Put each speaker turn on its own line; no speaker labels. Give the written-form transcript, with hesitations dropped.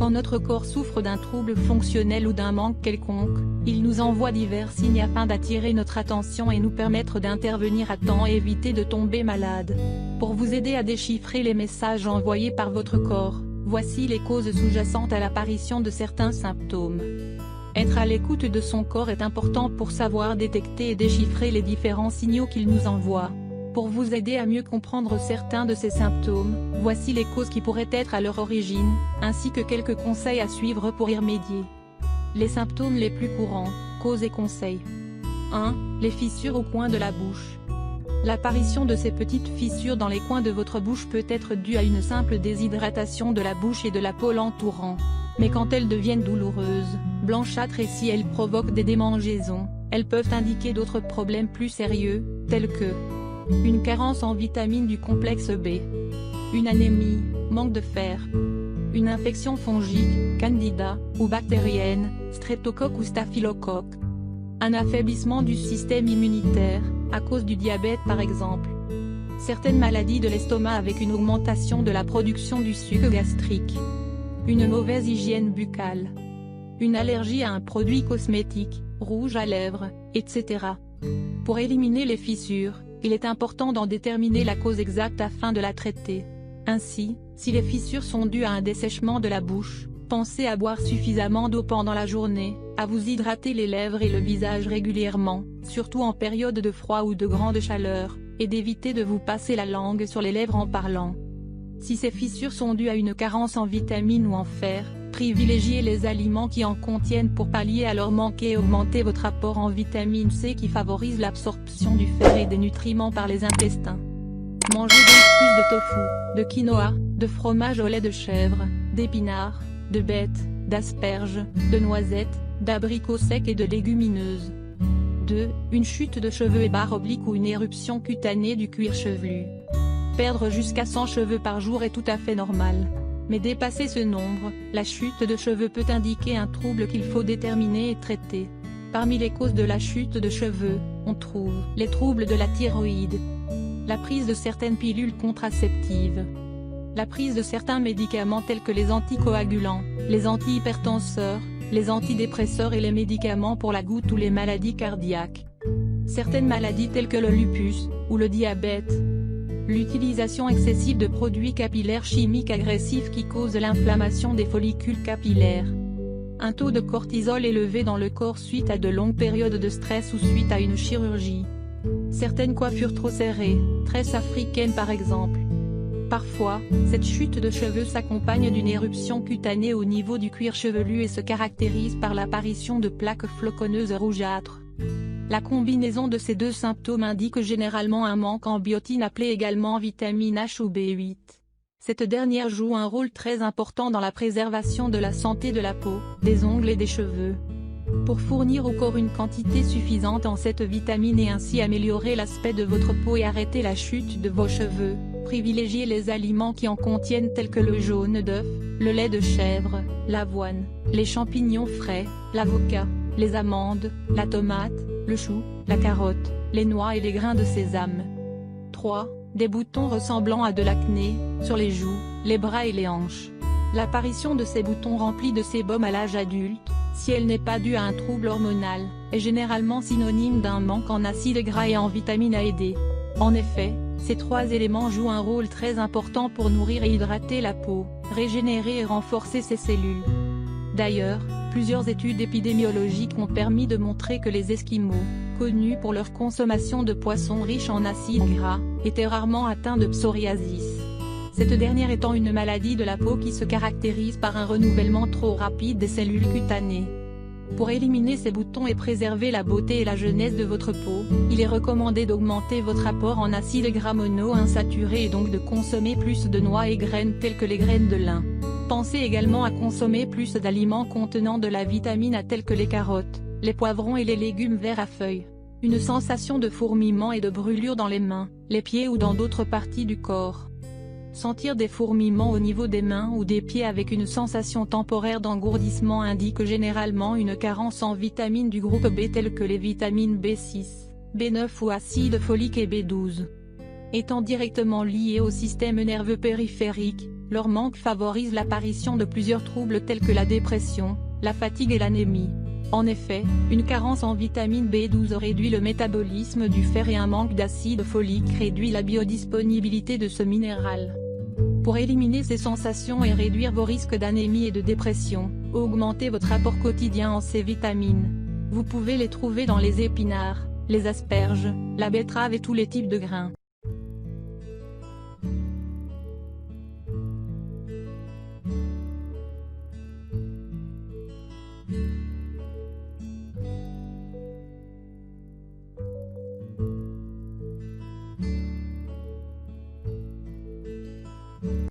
Quand notre corps souffre d'un trouble fonctionnel ou d'un manque quelconque, il nous envoie divers signes afin d'attirer notre attention et nous permettre d'intervenir à temps et éviter de tomber malade. Pour vous aider à déchiffrer les messages envoyés par votre corps, voici les causes sous-jacentes à l'apparition de certains symptômes. Être à l'écoute de son corps est important pour savoir détecter et déchiffrer les différents signaux qu'il nous envoie. Pour vous aider à mieux comprendre certains de ces symptômes, voici les causes qui pourraient être à leur origine, ainsi que quelques conseils à suivre pour y remédier. Les symptômes les plus courants, causes et conseils. 1. Les fissures au coin de la bouche. L'apparition de ces petites fissures dans les coins de votre bouche peut être due à une simple déshydratation de la bouche et de la peau l'entourant. Mais quand elles deviennent douloureuses, blanchâtres et si elles provoquent des démangeaisons, elles peuvent indiquer d'autres problèmes plus sérieux, tels que une carence en vitamines du complexe B, une anémie, manque de fer, une infection fongique, candida, ou bactérienne, streptocoque ou staphylocoque, un affaiblissement du système immunitaire, à cause du diabète par exemple, certaines maladies de l'estomac avec une augmentation de la production du suc gastrique, une mauvaise hygiène buccale, une allergie à un produit cosmétique, rouge à lèvres, etc. Pour éliminer les fissures, il est important d'en déterminer la cause exacte afin de la traiter. Ainsi, si les fissures sont dues à un dessèchement de la bouche, pensez à boire suffisamment d'eau pendant la journée, à vous hydrater les lèvres et le visage régulièrement, surtout en période de froid ou de grande chaleur, et d'éviter de vous passer la langue sur les lèvres en parlant. Si ces fissures sont dues à une carence en vitamines ou en fer, privilégiez les aliments qui en contiennent pour pallier à leur manque et augmenter votre apport en vitamine C qui favorise l'absorption du fer et des nutriments par les intestins. Mangez donc plus de tofu, de quinoa, de fromage au lait de chèvre, d'épinards, de bettes, d'asperges, de noisettes, d'abricots secs et de légumineuses. 2. Une chute de cheveux et barre oblique ou une éruption cutanée du cuir chevelu. Perdre jusqu'à 100 cheveux par jour est tout à fait normal. Mais dépasser ce nombre, la chute de cheveux peut indiquer un trouble qu'il faut déterminer et traiter. Parmi les causes de la chute de cheveux, on trouve les troubles de la thyroïde, la prise de certaines pilules contraceptives, la prise de certains médicaments tels que les anticoagulants, les antihypertenseurs, les antidépresseurs et les médicaments pour la goutte ou les maladies cardiaques. Certaines maladies telles que le lupus, ou le diabète. L'utilisation excessive de produits capillaires chimiques agressifs qui causent l'inflammation des follicules capillaires. Un taux de cortisol élevé dans le corps suite à de longues périodes de stress ou suite à une chirurgie. Certaines coiffures trop serrées, tresses africaines par exemple. Parfois, cette chute de cheveux s'accompagne d'une éruption cutanée au niveau du cuir chevelu et se caractérise par l'apparition de plaques floconneuses rougeâtres. La combinaison de ces deux symptômes indique généralement un manque en biotine appelée également vitamine H ou B8. Cette dernière joue un rôle très important dans la préservation de la santé de la peau, des ongles et des cheveux. Pour fournir au corps une quantité suffisante en cette vitamine et ainsi améliorer l'aspect de votre peau et arrêter la chute de vos cheveux, privilégiez les aliments qui en contiennent tels que le jaune d'œuf, le lait de chèvre, l'avoine, les champignons frais, l'avocat, les amandes, la tomate, le chou, la carotte, les noix et les grains de sésame. 3. Des boutons ressemblant à de l'acné, sur les joues, les bras et les hanches. L'apparition de ces boutons remplis de sébum à l'âge adulte, si elle n'est pas due à un trouble hormonal, est généralement synonyme d'un manque en acides gras et en vitamine A et D. En effet, ces trois éléments jouent un rôle très important pour nourrir et hydrater la peau, régénérer et renforcer ses cellules. D'ailleurs, plusieurs études épidémiologiques ont permis de montrer que les Esquimaux, connus pour leur consommation de poissons riches en acides gras, étaient rarement atteints de psoriasis. Cette dernière étant une maladie de la peau qui se caractérise par un renouvellement trop rapide des cellules cutanées. Pour éliminer ces boutons et préserver la beauté et la jeunesse de votre peau, il est recommandé d'augmenter votre apport en acides gras monoinsaturés et donc de consommer plus de noix et graines telles que les graines de lin. Pensez également à consommer plus d'aliments contenant de la vitamine A tels que les carottes, les poivrons et les légumes verts à feuilles. Une sensation de fourmillement et de brûlure dans les mains, les pieds ou dans d'autres parties du corps. Sentir des fourmillements au niveau des mains ou des pieds avec une sensation temporaire d'engourdissement indique généralement une carence en vitamines du groupe B telles que les vitamines B6, B9 ou acide folique et B12. Étant directement liés au système nerveux périphérique, leur manque favorise l'apparition de plusieurs troubles tels que la dépression, la fatigue et l'anémie. En effet, une carence en vitamine B12 réduit le métabolisme du fer et un manque d'acide folique réduit la biodisponibilité de ce minéral. Pour éliminer ces sensations et réduire vos risques d'anémie et de dépression, augmentez votre apport quotidien en ces vitamines. Vous pouvez les trouver dans les épinards, les asperges, la betterave et tous les types de grains.